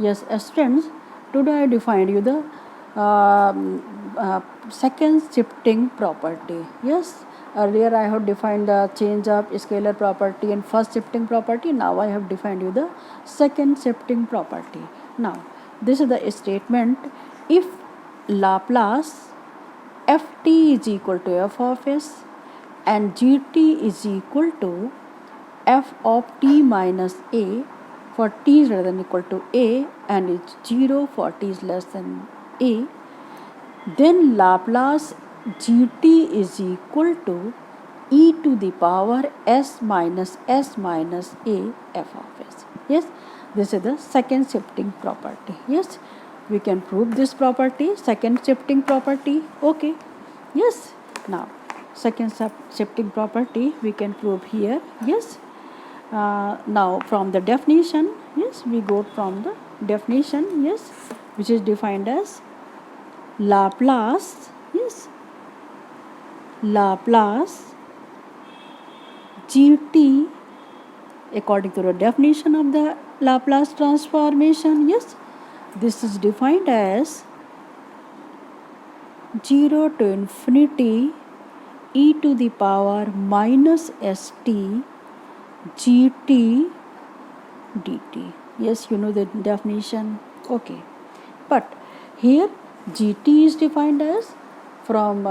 Yes, students, today I defined you the second shifting property. Yes, earlier I have defined the change of scalar property and first shifting property. Now I have defined you the second shifting property. Now, this is the statement: if Laplace ft is equal to f of s and gt is equal to f of t minus a for t is greater than equal to a and is 0 for t is less than a, then Laplace gt is equal to e to the power s minus a f of s. Yes, this is the second shifting property. Yes, we can prove this property, second shifting property. Okay. Yes, now second shifting property we can prove here. Yes, now from the definition, yes, we go from the definition, yes, which is defined as Laplace, yes, Laplace gt according to the definition of the Laplace transformation. Yes, this is defined as 0 to infinity e to the power minus st gt dt. Yes, you know the definition. Okay, but here gt is defined as from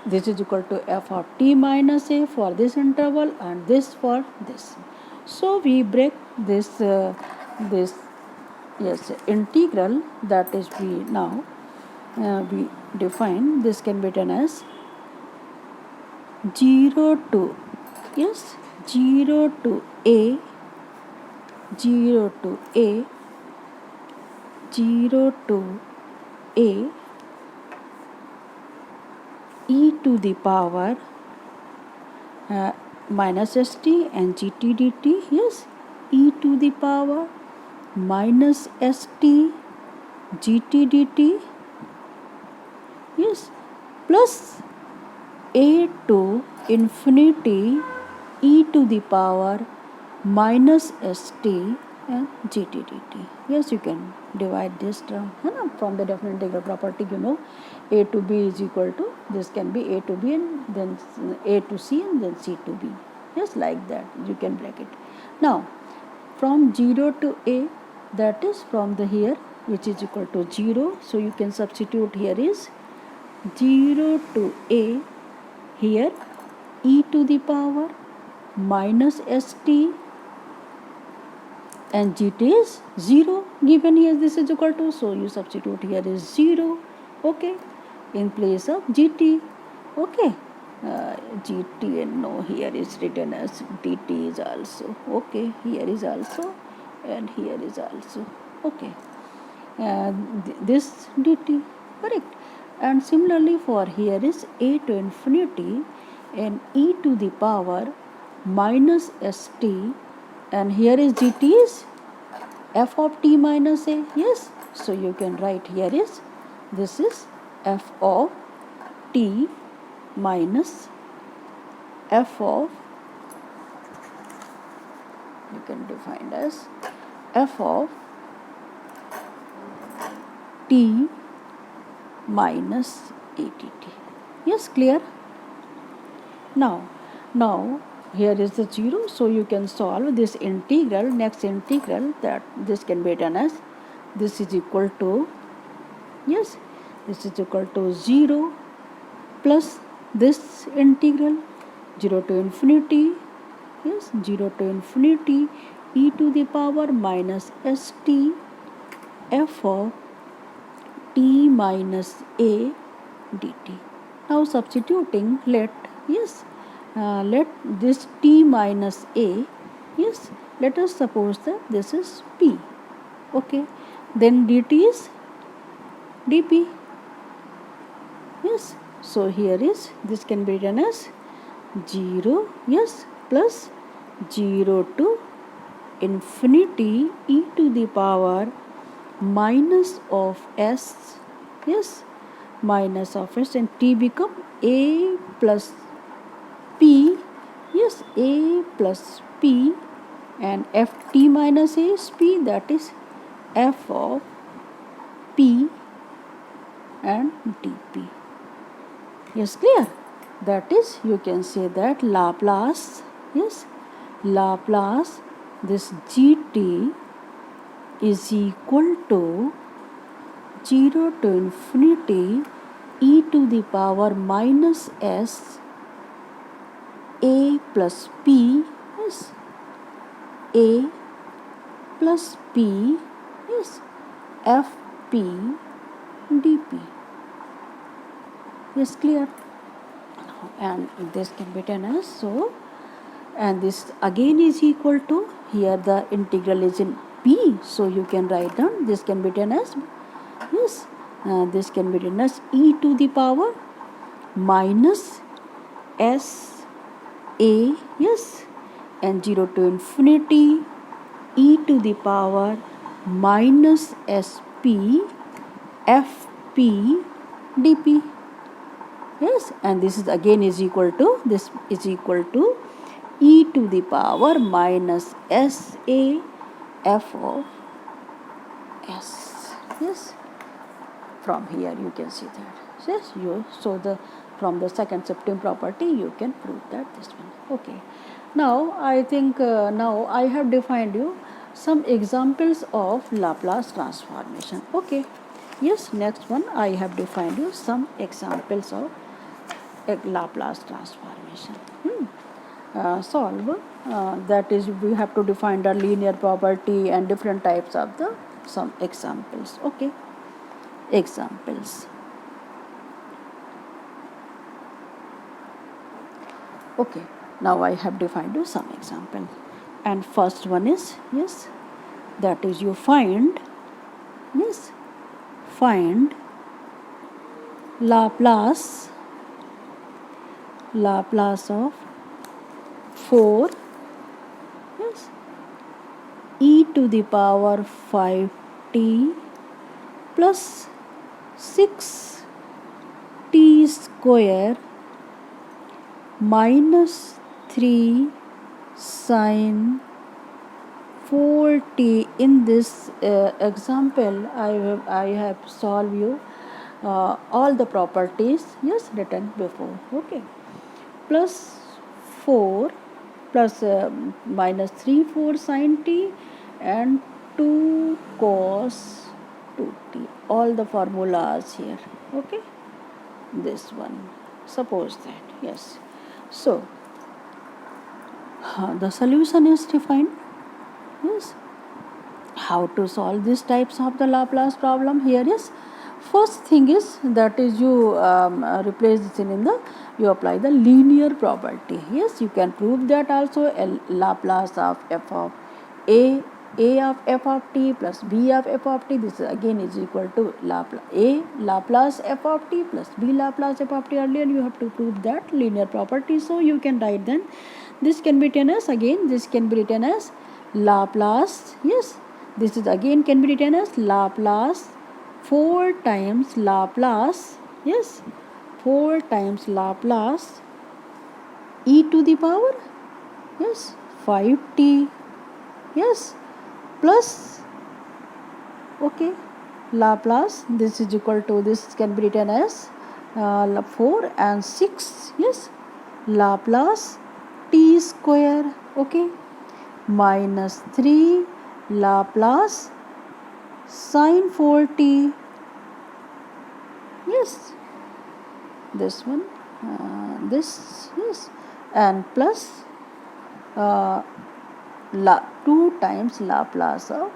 this is equal to f of t minus a for this interval and this for this. So we break this this yes integral, that is we now we define this can be written as 0 to, yes, 0 to a 0 to a 0 to a e to the power minus st and gt dt. Yes, e to the power minus st gt dt. Yes, plus a to infinity e to the power minus st and gt dt. Yes, you can divide this term from the definite integral property. You know, a to b is equal to, this can be a to b and then a to c and then c to b. Yes, like that you can break it. Now from 0 to a, that is from the here which is equal to 0, so you can substitute here is 0 to a, here e to the power minus st and gt is 0 given here, this is equal to, so you substitute here is 0, okay, in place of gt. Okay, gt and no, here is written as dt is also, okay, here is also and here is also, okay, this dt, correct. And similarly for here is a to infinity and e to the power minus st and here is gt is f of t minus a. Yes, so you can write here is, this is f of t minus f of, you can define as f of t minus att. Yes, clear. Now here is the 0, so you can solve this integral, next integral, that this can be done as, this is equal to, yes, this is equal to 0 plus this integral 0 to infinity, yes, 0 to infinity e to the power minus st f of t minus a dt. Now substituting, let, yes, let this t minus a, yes, let us suppose that this is p, okay, then dt is dp. Yes, so here is, this can be written as 0, yes, plus 0 to infinity e to the power minus of s, yes, minus of s, and t become a plus p, yes, a plus p, and ft minus a is p, that is f of p and dp. Yes, clear? That is, you can say that Laplace, yes, Laplace, this gt is equal to 0 to infinity e to the power minus s a plus p, yes, a plus p, yes, fp dp. Yes, clear? And this can be written as so, and this again is equal to, here the integral is in p, so you can write down, this can be written as, yes, this can be written as e to the power minus s a, yes, and 0 to infinity e to the power minus sp fp dp. Yes, and this is again is equal to, this is equal to e to the power minus s a f of s. Yes, from here you can see that. Yes, you, so the from the second shifting property you can prove that this one. Okay, now I think now I have defined you some examples of Laplace transformation. Okay, yes, next one I have defined you some examples of a Laplace transformation. Solve, that is, we have to define the linear property and different types of the some examples. Okay, examples. Okay, now I have defined you some example, and first one is, yes, that is, you find, yes, find Laplace of 4, yes, e to the power 5t plus 6t square minus 3 sine 4t. In this example, I have solved you all the properties, yes, written before. Okay, plus 4 plus minus 3 4 sine t and 2 cos 2t, all the formulas here. Okay, this one, suppose that, yes, so the solution is defined. Yes, how to solve these types of the Laplace problem? Here is, first thing is, that is, you replace this in the, you apply the linear property. Yes, you can prove that also. Laplace of f of a of f of t plus b of f of t, this again is equal to Laplace f of t plus b Laplace f of t. Earlier you have to prove that linear property, so you can write then, this can be written as, again this can be written as Laplace, yes, this is again can be written as Laplace 4 times Laplace, yes, 4 times Laplace e to the power, yes, 5t, yes, plus, okay, Laplace, this is equal to, this can be written as 4 and 6, yes, Laplace t square, okay, minus 3 Laplace sine 4t, yes, this one, this, yes, and plus 2 times Laplace of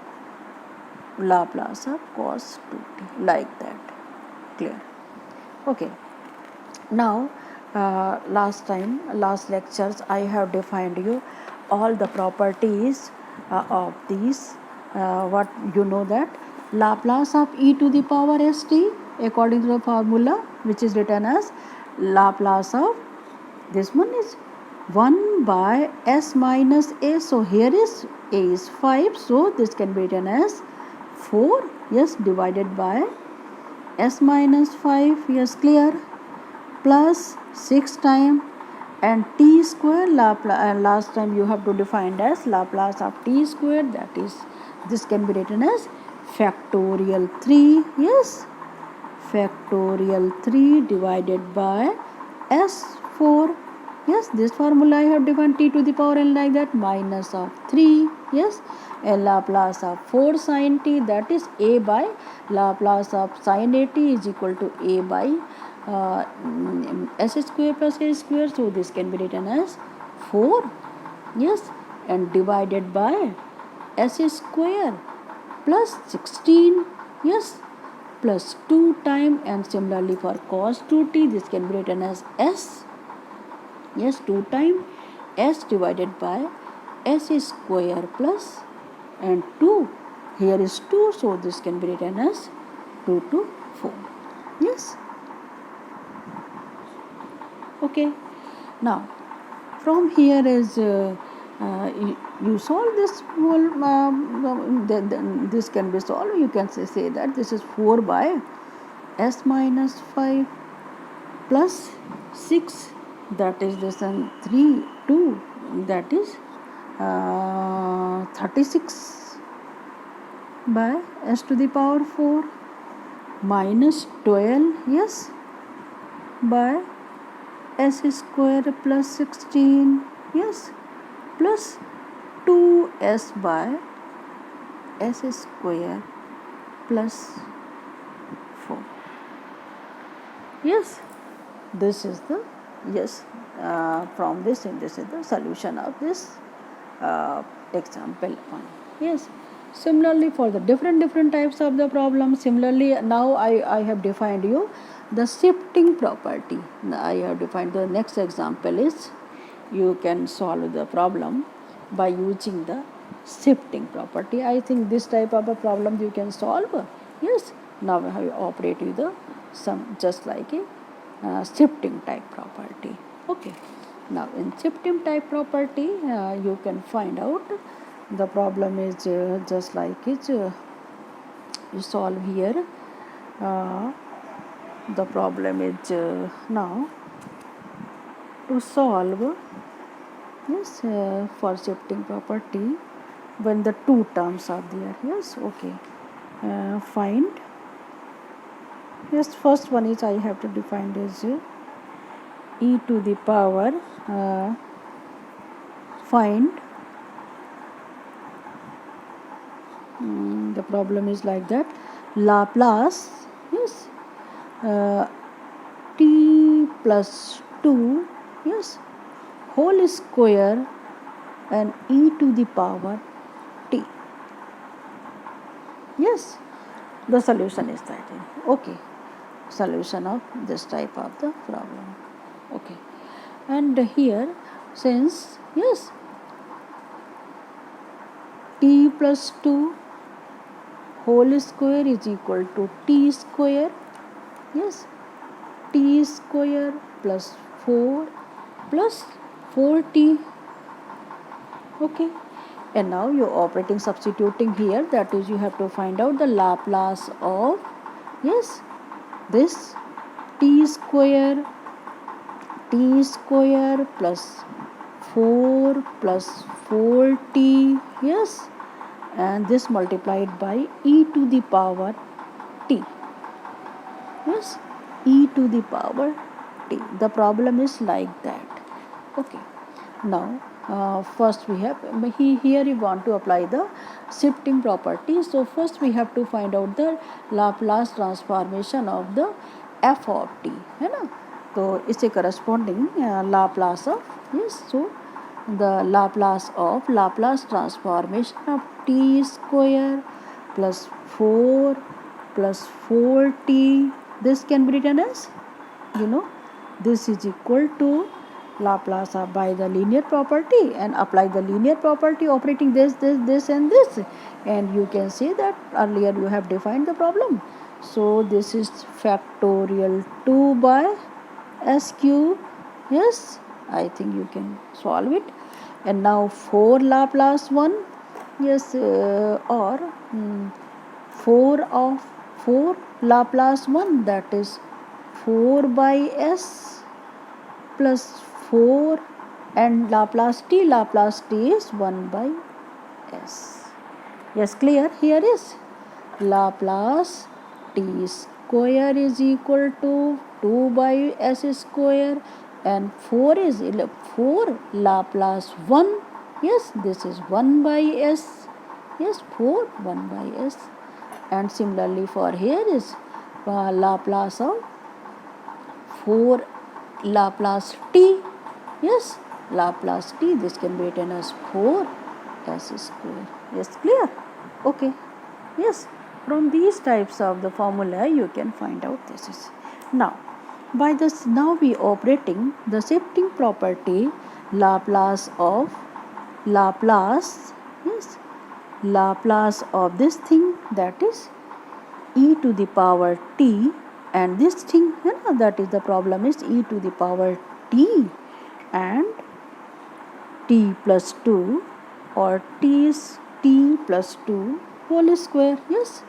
cos 2t, like that. Clear? Okay, now last lectures I have defined you all the properties of these. What you know that Laplace of e to the power st, according to the formula which is written as Laplace of, this one is 1 by s minus a, so here is a is 5, so this can be written as 4, yes, divided by s minus 5, yes, clear, plus 6 times and t square Laplace, last time you have to define as Laplace of t square, that is, this can be written as factorial 3, yes, factorial 3 divided by S4. Yes, this formula I have defined t to the power n like that, minus of 3, yes, and Laplace of 4 sin t, that is a by Laplace of sin a t is equal to a by s square plus a square, so this can be written as 4, yes, and divided by s square plus 16, yes, plus 2 time, and similarly for cos 2t this can be written as s, yes, 2 time s divided by s square plus and 2, here is 2, so this can be written as 2 to 4, yes. Okay, now from here is you solve this whole this can be solved. You can say that this is 4 by s minus 5 plus 6, that is this, and 3 2, that is 36 by s to the power 4 minus 12, yes, by s square plus 16, yes, plus 2s by s square plus 4, yes. This is the, yes, from this, and this is the solution of this example 1, yes. Similarly for the different types of the problem, similarly now I have defined you the shifting property. I have defined the next example is you can solve the problem by using the shifting property. I think this type of a problem you can solve, yes. Now I operate with the some just like a shifting type property. Okay, now in shifting type property you can find out the problem is just like it you solve here. The problem is now to solve, yes, for shifting property when the two terms are there, yes. Okay, find, yes, first one is I have to define as e to the power find, the problem is like that, Laplace, yes, t plus 2, yes, whole square and e to the power t, yes. The solution is that, okay, solution of this type of the problem. Okay, and here since, yes, t plus 2 whole square is equal to t square, yes, t square plus 4 plus 4t, okay. And now you're operating substituting here, that is you have to find out the Laplace of, yes, this t square plus 4 plus 4t, yes, and this multiplied by e to the power t, yes, e to the power t. The problem is like that. Okay, now first we have here you want to apply the shifting property. So first we have to find out the Laplace transformation of the f of t, है ना. तो इससे corresponding Laplace of, yes, so the Laplace of Laplace transformation of t square plus 4 plus 4t, this can be written as, you know, this is equal to Laplace of by the linear property, and apply the linear property operating this and this, and you can see that earlier you have defined the problem. So this is factorial 2 by s cube, yes, I think you can solve it. And now 4 Laplace 1, yes, or 4 of 4 Laplace 1, that is 4 by s plus 4, and Laplace t is 1 by s. Yes, clear? Here is Laplace t square is equal to 2 by s square, and 4 is 4 Laplace 1. Yes, this is 1 by s. Yes, 4 1 by s. And similarly for here is Laplace of 4 Laplace t. Yes, Laplace t, this can be written as 4 s square. Yes, clear? Okay. Yes, from these types of the formula you can find out this is. Now, by this, now we operating the shifting property Laplace of Laplace, yes, Laplace of this thing, that is e to the power t, and this thing, that is the problem, is e to the power t and t plus 2, or t is t plus 2 whole square. Yes,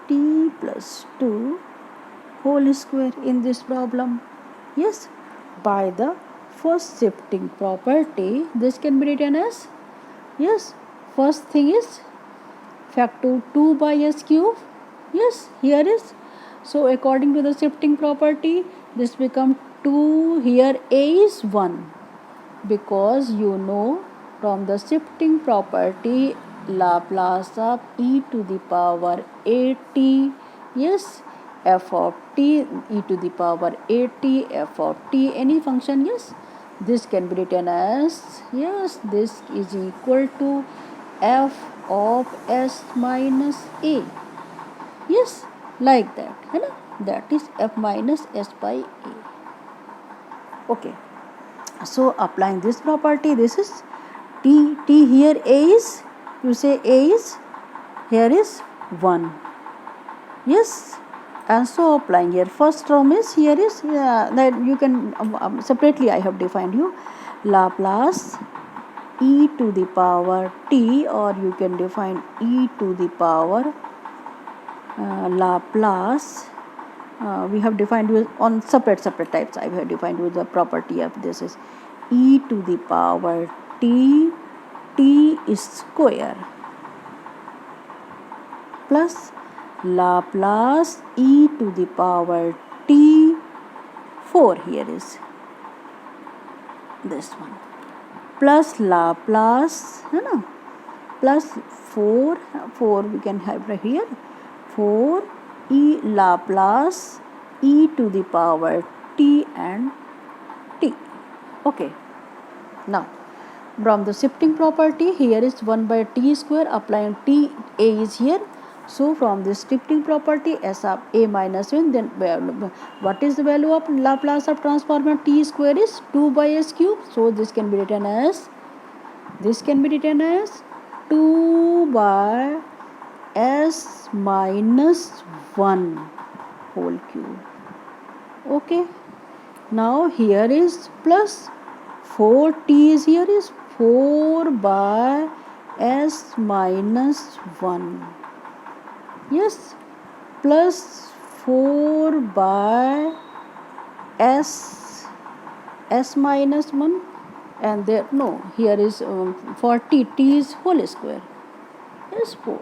t plus 2 whole square in this problem. Yes, by the first shifting property, this can be written as, yes, first thing is factor 2 by s cube. Yes, here is, so according to the shifting property, this become 2, here a is 1, because you know from the shifting property Laplace of e to the power at, yes, f of t, e to the power at, f of t, any function, yes, this can be written as, yes, this is equal to f of s minus a. Yes, like that, that is f minus s by a. Okay, so applying this property, this is t, here a is, you say a is, here is 1. Yes, and so applying here, first term is, here is, that you can separately I have defined you Laplace e to the power t, or you can define e to the power Laplace. We have defined with on separate types. I have defined with the property of this is e to the power t square plus Laplace e to the power t 4, here is this one, plus Laplace, plus 4 we can have right here, 4 e Laplace e to the power t and t. Okay, now from the shifting property, here is 1 by t square, applying t, a is here, so from this shifting property s of a minus 1, then what is the value of Laplace of transform t square is 2 by s cube, so this can be written as 2 by s minus 1 whole cube. Okay, now here is plus 4t is, here is 4 by s minus 1. Yes, plus 4 by s minus 1, and there, no, here is for t is whole square. Yes, 4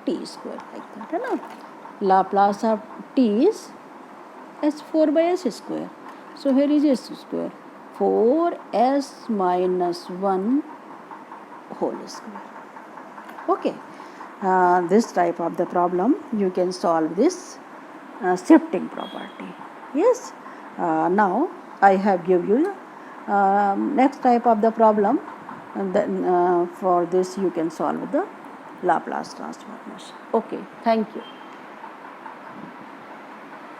t square, like that, Laplace of t is s 4 by s square, so here is s square, 4s minus 1 whole square. Okay, this type of the problem you can solve this shifting property. Yes, now I have give you next type of the problem, and then for this you can solve the Laplace transformation. Okay, thank you.